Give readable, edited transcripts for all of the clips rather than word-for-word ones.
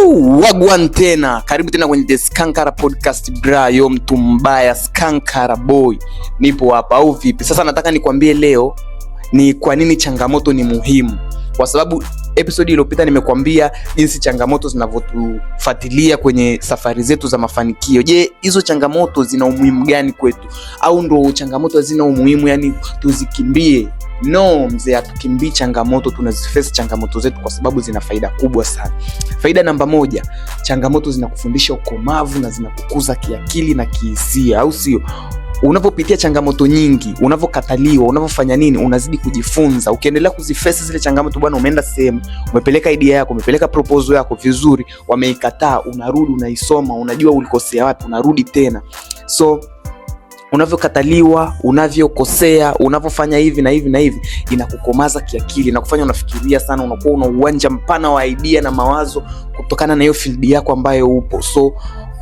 Wagwan tena, karibu tena kwenye The Skankara Podcast bra, yo mtu mbaya Skankara boy. Nipo hapa au vipi? Sasa nataka nikwambie leo ni kwa nini changamoto ni muhimu. Kwa sababu episode iliyopita nimekuambia jinsi changamoto zinavyotufuatilia kwenye safari zetu za mafanikio. Je, hizo changamoto zina umuhimu gani kwetu? Au ndo changamoto hazina umuhimu, yani tuzikimbie? No mzee, hatukimbii changamoto, tunaziface changamoto zetu kwa sababu zina faida kubwa sana. Faida namba moja, changamoto zinakufundisha ukomavu na zinakukuza kiakili na kihisia, au sio? Unapopitia changamoto nyingi, unapokataliwa, unapofanya nini, unazidi kujifunza. Ukiendelea kuziface zile changamoto bwana, umeenda sehemu, umepeleka idea yako, umepeleka proposal yako vizuri, wameikataa, unarudi unaisoma, unajua ulikosea wapi, unarudi tena. So unavyokataliwa, unavyokosea, unavyofanya hivi na hivi na hivi, inakukomaza kiakili, inakufanya unafikiria sana, unakuwa una uwanja mpana wa idea na mawazo kutokana na hiyo field yako ambayo upo. So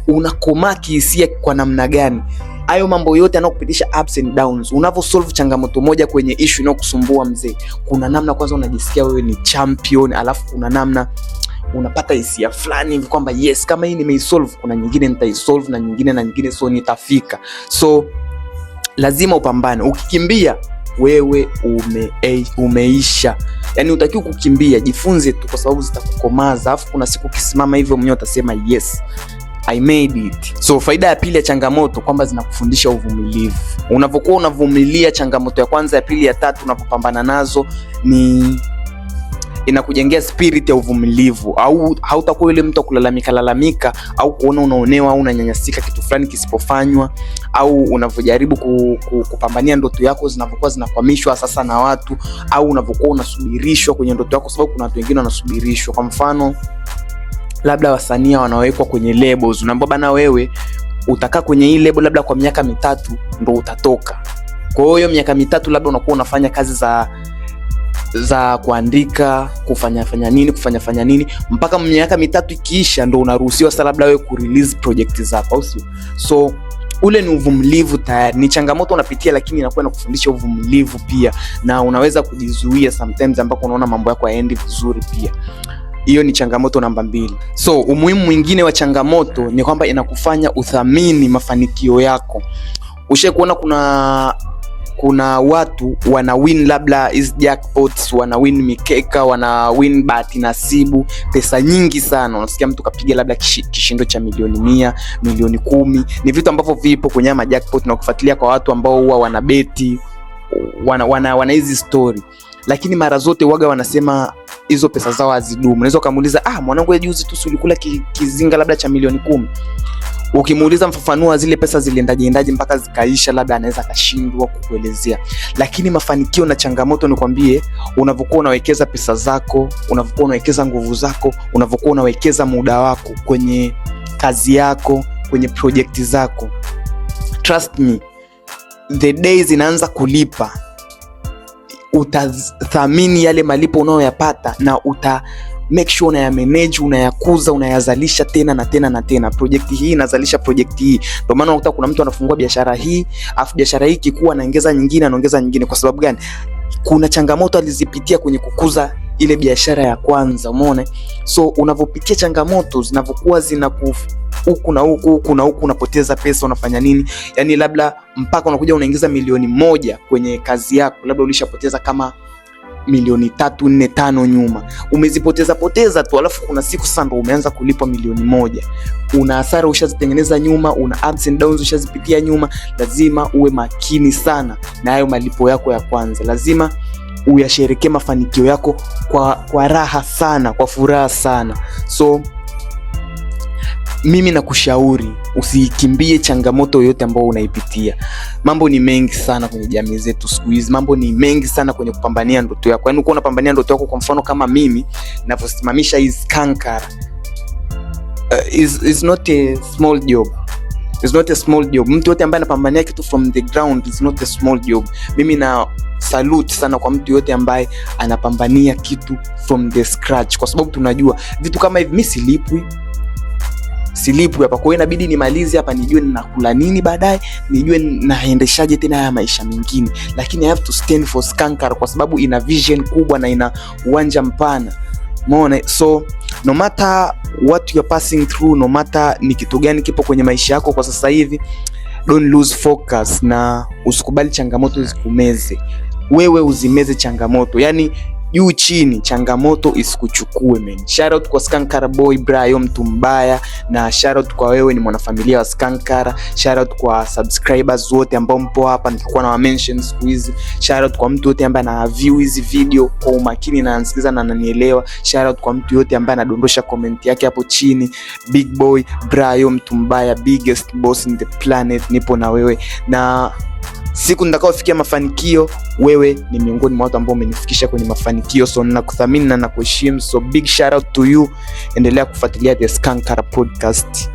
unakomaa kihisia kwa namna gani? Hayo mambo yote yanakupitisha ups and downs. Unavyosolve changamoto moja kwenye issue inayokusumbua mzee, kuna namna kwanza unajisikia wewe ni champion, alafu kuna namna unapata hisia fulani hivi kwamba yes, kama hii nimeisolve, kuna nyingine nitaisolve na nyingine na nyingine, so nitafika. So lazima upambane. Ukikimbia wewe umeisha. Yani utakiwa kukimbia, jifunze tu kwa sababu zitakukomaza. Alafu kuna siku ukisimama hivyo mwenyewe utasema yes, I made it. So faida ya pili ya changamoto, kwamba zinakufundisha uvumilivu. Unapokuwa unavumilia changamoto ya kwanza, ya pili, ya tatu, unapopambana nazo, ni inakujengea spirit ya uvumilivu. Au hautakuwa yule mtu kulalamika au kuona unaonewa au unanyanyasika kitu fulani kisipofanywa, au unavyojaribu kupambania ndoto yako zinavyokuwa zinakwamishwa sasa na watu, au unavyokuwa unasubirishwa kwenye ndoto yako, sababu kuna watu wengine wanasubirishwa. Kwa mfano labda wasanii wanawekwa kwenye labels, unaambiwa bana, wewe utakaa kwenye hii label labda kwa miaka 3 ndo utatoka. Kwa hiyo miaka 3 labda unakuwa unafanya kazi za kuandika, kufanya nini mpaka miaka 3 ikiisha ndo unaruhusiwa sasa labda wewe kurelease project zako, au sio? So ule ni uvumilivu tayari. Ni changamoto unapitia, lakini inakuwa inakufundisha uvumilivu pia, na unaweza kujizuia sometimes ambako unaona mambo yako hayaendi vizuri pia. Hiyo ni changamoto namba 2. So umuhimu mwingine wa changamoto ni kwamba inakufanya uthamini mafanikio yako. Ushakuona kuna watu wana win labda is jackpots, wana win mikeka, wana win bahati nasibu, pesa nyingi sana. Unasikia mtu kapiga labda kishindo cha milioni 100, milioni 10. Ni vitu ambavyo vipo kwenye ma jackpot, na kufuatilia kwa watu ambao huwa wana beti, wana hizi story, lakini mara zote waga wanasema hizo pesa zao hazidumu. Unaweza kumuuliza, mwanangu ya juzi tu ulikula kizinga labda cha milioni 10. Ukimuuliza mfafanua zile pesa ziliendaje mpaka zikaisha, labda anaweza kashindwa kukuelezea. Lakini mafanikio na changamoto, nikwambie, unavyokuwa unawekeza pesa zako, unavyokuwa unawekeza nguvu zako, unavyokuwa unawekeza muda wako kwenye kazi yako, kwenye project zako, trust me, the days inaanza kulipa, utathamini yale malipo unayoyapata, na make sure unayamanage, unayakuza, unayazalisha tena na tena na tena. Project hii inazalisha project hii. Ndio maana unakuta kuna mtu anafungua biashara hii, afu biashara hii ikikua anaongeza nyingine. Kwa sababu gani? Kuna changamoto alizipitia kwenye kukuza ile biashara ya kwanza, umeona? So unavopitia changamoto, zinavokuwa huku na huku, unapoteza pesa, unafanya nini? Yani labda mpaka unakuja unaingiza milioni 1 kwenye kazi yako, labda ulishapoteza kama milioni 3, 4, 5 nyuma. Umezipoteza tu, alafu kuna siku sasa ndo umeanza kulipwa milioni 1. Una hasara ushazitengeneza nyuma, una ups and downs ushazipitia nyuma. Lazima uwe makini sana na hayo malipo yako ya kwanza. Lazima uyasherekee mafanikio yako kwa raha sana, kwa furaha sana. So mimi nakushauri usikimbie changamoto yoyote ambayo unaipitia. Mambo ni mengi sana kwenye jamii zetu siku hizi. Mambo ni mengi sana kwenye kupambania ndoto yako. Yaani uko unapambania ndoto yako, kwa mfano kama mimi ninavyosimamisha hii Skankara, is not a small job. It's not a small job. Mtu yote ambaye anapambania kitu from the ground is not a small job. Mimi na salute sana kwa mtu yote ambaye anapambania kitu from the scratch, kwa sababu tunajua vitu kama hivi, mimi silipwi hapa. Kwa hiyo inabidi nimalize hapa, nijue ninakula nini baadaye, nijue naendeshaje tena haya maisha mengine. Lakini I have to stand for Skankara kwa sababu ina vision kubwa na ina uwanja mpana. Umeona? So no matter what you are passing through, no matter ni kitu gani kipo kwenye maisha yako kwa sasa hivi, don't lose focus na usikubali changamoto zikumeze. Wewe uzimeze changamoto, yani juu chini, changamoto isikuchukue man. Shout out kwa Skankara Boy Brayo mtu mbaya, na shout out kwa wewe ni mwanafamilia wa Skankara. Shout out kwa subscribers wote ambao mpo hapa, nitakuwa na mention siku hizi. Shout out kwa mtu yote ambaye ana view hizi video kwa umakini na anasikiza na ananielewa. Shout out kwa mtu yote ambaye anadondosha comment yake hapo chini. Big Boy Brayo mtu mbaya, biggest boss in the planet, nipo na wewe, na siku nitakaofikia mafanikio, wewe ni miongoni mwa watu ambao umenifikisha kwenye mafanikio. So ninakuthamini na nakuheshimu. So big shout out to you. Endelea kufuatilia The Skankara Podcast.